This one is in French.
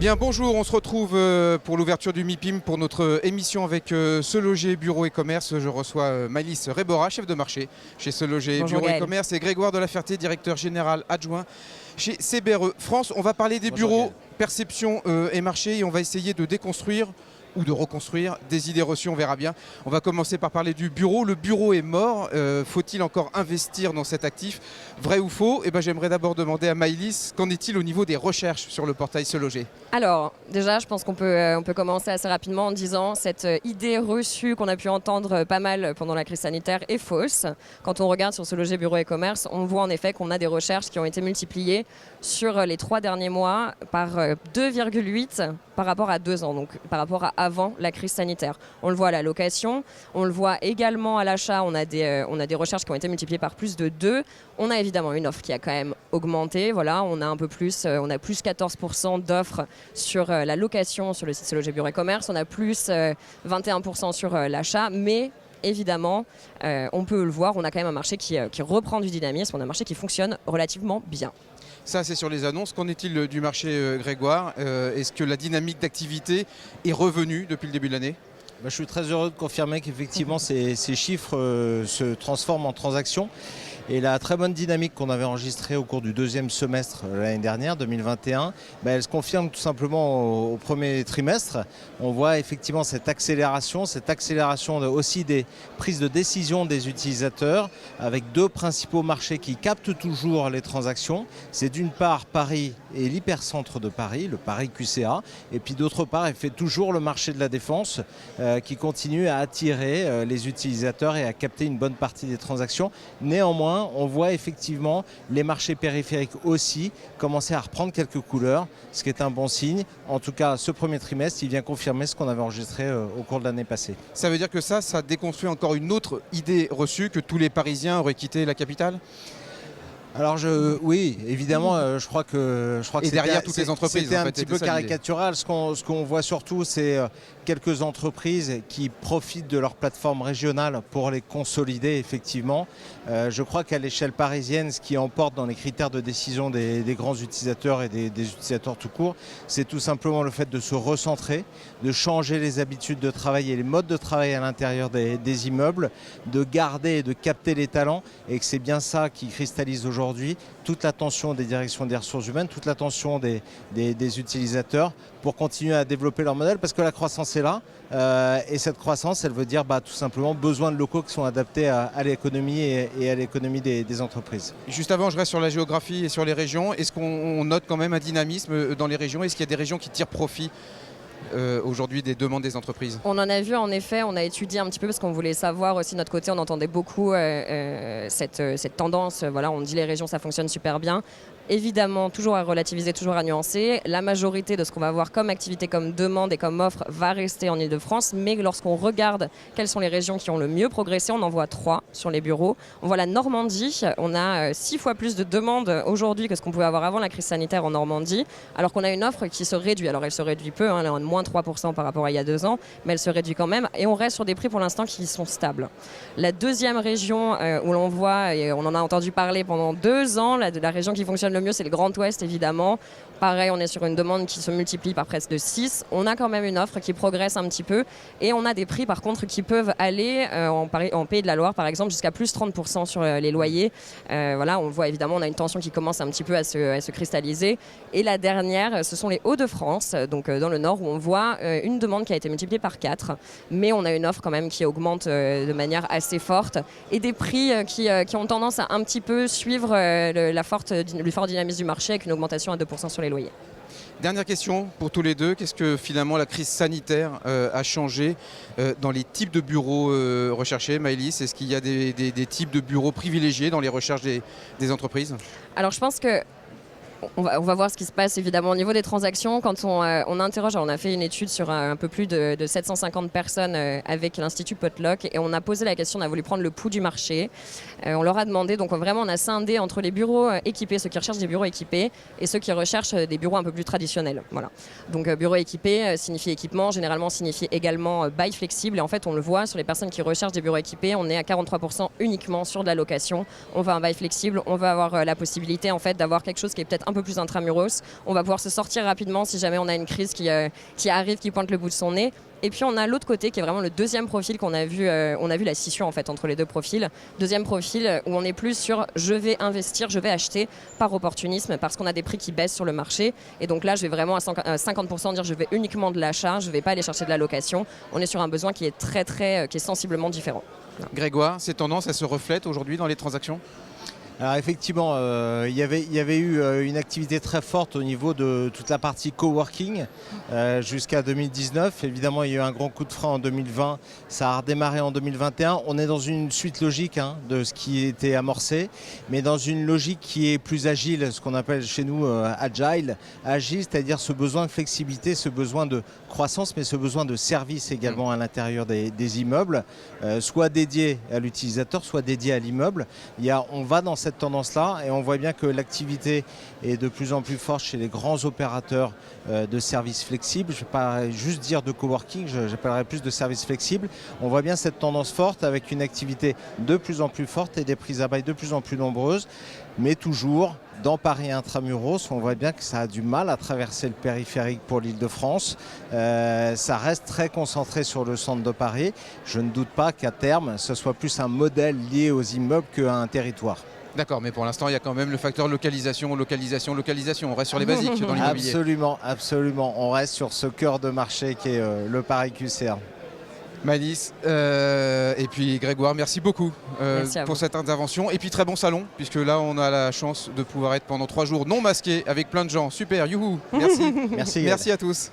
Bien, bonjour, on se retrouve pour l'ouverture du MIPIM pour notre émission avec Se Loger Bureau et Commerce. Je reçois Maëlys Rebora, chef de marché chez Se Loger Bonjour Bureau Gaël. et Commerce, et Grégoire de la Ferté, directeur général adjoint chez CBRE France. On va parler des Bonjour bureaux, Gaël. perception et marché, et on va essayer de déconstruire ou de reconstruire des idées reçues, on verra bien. On va commencer par parler du bureau. Le bureau est mort. Faut-il encore investir dans cet actif? Vrai ou faux? J'aimerais d'abord demander à Maëlys, qu'en est-il au niveau des recherches sur le portail Se Loger? Alors, déjà, je pense qu'on peut commencer assez rapidement en disant cette idée reçue qu'on a pu entendre pas mal pendant la crise sanitaire est fausse. Quand on regarde sur Se Loger Bureau et Commerce, on voit en effet qu'on a des recherches qui ont été multipliées sur les 3 derniers mois par 2,8 par rapport à 2 ans, donc par rapport à avant la crise sanitaire. On le voit à la location, on le voit également à l'achat, on a des recherches qui ont été multipliées par plus de 2. On a évidemment une offre qui a quand même augmenté, voilà, on a un peu plus, on a plus 14% d'offres sur la location sur le site Se Loger Bureau et Commerce, on a plus 21% sur l'achat, mais évidemment, on peut le voir, on a quand même un marché qui reprend du dynamisme, on a un marché qui fonctionne relativement bien. Ça, c'est sur les annonces. Qu'en est-il du marché, Grégoire? Est-ce que la dynamique d'activité est revenue depuis le début de l'année? Je suis très heureux de confirmer qu'effectivement ces chiffres se transforment en transactions. Et la très bonne dynamique qu'on avait enregistrée au cours du 2e semestre l'année dernière, 2021, elle se confirme tout simplement au premier trimestre. On voit effectivement cette accélération aussi des prises de décision des utilisateurs, avec 2 principaux marchés qui captent toujours les transactions. C'est d'une part Paris et l'hypercentre de Paris, le Paris QCA, et puis d'autre part, il fait toujours le marché de la Défense qui continue à attirer les utilisateurs et à capter une bonne partie des transactions. Néanmoins, on voit effectivement les marchés périphériques aussi commencer à reprendre quelques couleurs, ce qui est un bon signe. En tout cas, ce premier trimestre, il vient confirmer ce qu'on avait enregistré au cours de l'année passée. Ça veut dire que ça déconstruit encore une autre idée reçue, que tous les Parisiens auraient quitté la capitale? Alors oui, évidemment, je crois que et derrière toutes les entreprises, c'était en un fait, petit c'était peu ça, caricatural. Ce qu'on voit surtout, c'est quelques entreprises qui profitent de leur plateforme régionale pour les consolider effectivement. Je crois qu'à l'échelle parisienne, ce qui emporte dans les critères de décision des grands utilisateurs et des utilisateurs tout court, c'est tout simplement le fait de se recentrer, de changer les habitudes de travail et les modes de travail à l'intérieur des immeubles, de garder et de capter les talents, et que c'est bien ça qui cristallise aujourd'hui toute l'attention des directions des ressources humaines, toute l'attention des utilisateurs pour continuer à développer leur modèle, parce que la croissance est là, et cette croissance, elle veut dire tout simplement besoin de locaux qui sont adaptés à l'économie et à l'économie des entreprises. Juste avant, je reste sur la géographie et sur les régions. Est-ce qu'on note quand même un dynamisme dans les régions? Est-ce qu'il y a des régions qui tirent profit aujourd'hui des demandes des entreprises? On en a vu en effet, on a étudié un petit peu parce qu'on voulait savoir aussi de notre côté, on entendait beaucoup cette tendance, voilà, on dit les régions ça fonctionne super bien. Évidemment, toujours à relativiser, toujours à nuancer. La majorité de ce qu'on va voir comme activité, comme demande et comme offre va rester en Ile-de-France. Mais lorsqu'on regarde quelles sont les régions qui ont le mieux progressé, on en voit 3 sur les bureaux. On voit la Normandie. On a 6 fois plus de demandes aujourd'hui que ce qu'on pouvait avoir avant la crise sanitaire en Normandie. Alors qu'on a une offre qui se réduit. Alors elle se réduit peu, elle est en moins 3% par rapport à il y a 2 ans. Mais elle se réduit quand même. Et on reste sur des prix pour l'instant qui sont stables. La deuxième région où l'on voit, et on en a entendu parler pendant 2 ans, la région qui fonctionne le mieux, c'est le Grand Ouest évidemment. Pareil, on est sur une demande qui se multiplie par presque de 6. On a quand même une offre qui progresse un petit peu et on a des prix par contre qui peuvent aller en Pays de la Loire par exemple jusqu'à plus 30% sur les loyers. Voilà, on voit évidemment, on a une tension qui commence un petit peu à se cristalliser. Et la dernière, ce sont les Hauts-de-France, donc dans le nord où on voit une demande qui a été multipliée par 4. Mais on a une offre quand même qui augmente de manière assez forte et des prix qui ont tendance à un petit peu suivre le fort dynamisme du marché avec une augmentation à 2% sur les loyers. Dernière question pour tous les deux. Qu'est-ce que finalement la crise sanitaire a changé dans les types de bureaux recherchés, Maëlys? Est-ce qu'il y a des types de bureaux privilégiés dans les recherches des entreprises? Alors je pense que on va voir ce qui se passe évidemment au niveau des transactions. Quand on interroge, on a fait une étude sur un peu plus de 750 personnes avec l'Institut Potluck et on a posé la question, on a voulu prendre le pouls du marché. On leur a demandé, donc vraiment on a scindé entre les bureaux équipés, ceux qui recherchent des bureaux équipés et ceux qui recherchent des bureaux un peu plus traditionnels. Voilà. Donc bureau équipé signifie équipement, généralement signifie également bail flexible et en fait on le voit sur les personnes qui recherchent des bureaux équipés, on est à 43% uniquement sur de la location. On veut un bail flexible, on veut avoir la possibilité en fait d'avoir quelque chose qui est peut-être un peu plus intramuros. On va pouvoir se sortir rapidement si jamais on a une crise qui arrive, qui pointe le bout de son nez. Et puis on a l'autre côté qui est vraiment le deuxième profil qu'on a vu. On a vu la scission en fait entre les deux profils. Deuxième profil où on est plus sur je vais investir, je vais acheter par opportunisme parce qu'on a des prix qui baissent sur le marché. Et donc là je vais vraiment à 50% dire je vais uniquement de l'achat, je ne vais pas aller chercher de la location. On est sur un besoin qui est qui est sensiblement différent. Grégoire, ces tendances, elles se reflètent aujourd'hui dans les transactions ? Alors effectivement, il y avait eu une activité très forte au niveau de toute la partie coworking jusqu'à 2019. Évidemment, il y a eu un grand coup de frein en 2020. Ça a redémarré en 2021. On est dans une suite logique de ce qui était amorcé, mais dans une logique qui est plus agile, ce qu'on appelle chez nous agile, c'est-à-dire ce besoin de flexibilité, ce besoin de croissance, mais ce besoin de service également à l'intérieur des immeubles, soit dédiés à l'utilisateur, soit dédiés à l'immeuble. On va dans cette tendance-là et on voit bien que l'activité est de plus en plus forte chez les grands opérateurs de services flexibles. Je ne vais pas juste dire de coworking, j'appellerais plus de services flexibles. On voit bien cette tendance forte avec une activité de plus en plus forte et des prises à bail de plus en plus nombreuses, mais toujours dans Paris intramuros, on voit bien que ça a du mal à traverser le périphérique pour l'Île-de-France. Ça reste très concentré sur le centre de Paris. Je ne doute pas qu'à terme, ce soit plus un modèle lié aux immeubles qu'à un territoire. D'accord, mais pour l'instant, il y a quand même le facteur localisation. On reste sur les basiques dans l'immobilier. Absolument. On reste sur ce cœur de marché qui est le Paris QCR. Malice et puis Grégoire, merci beaucoup pour cette intervention. Et puis très bon salon, puisque là, on a la chance de pouvoir être pendant 3 jours non masqués avec plein de gens. Super, youhou. Merci. Merci. Merci à tous.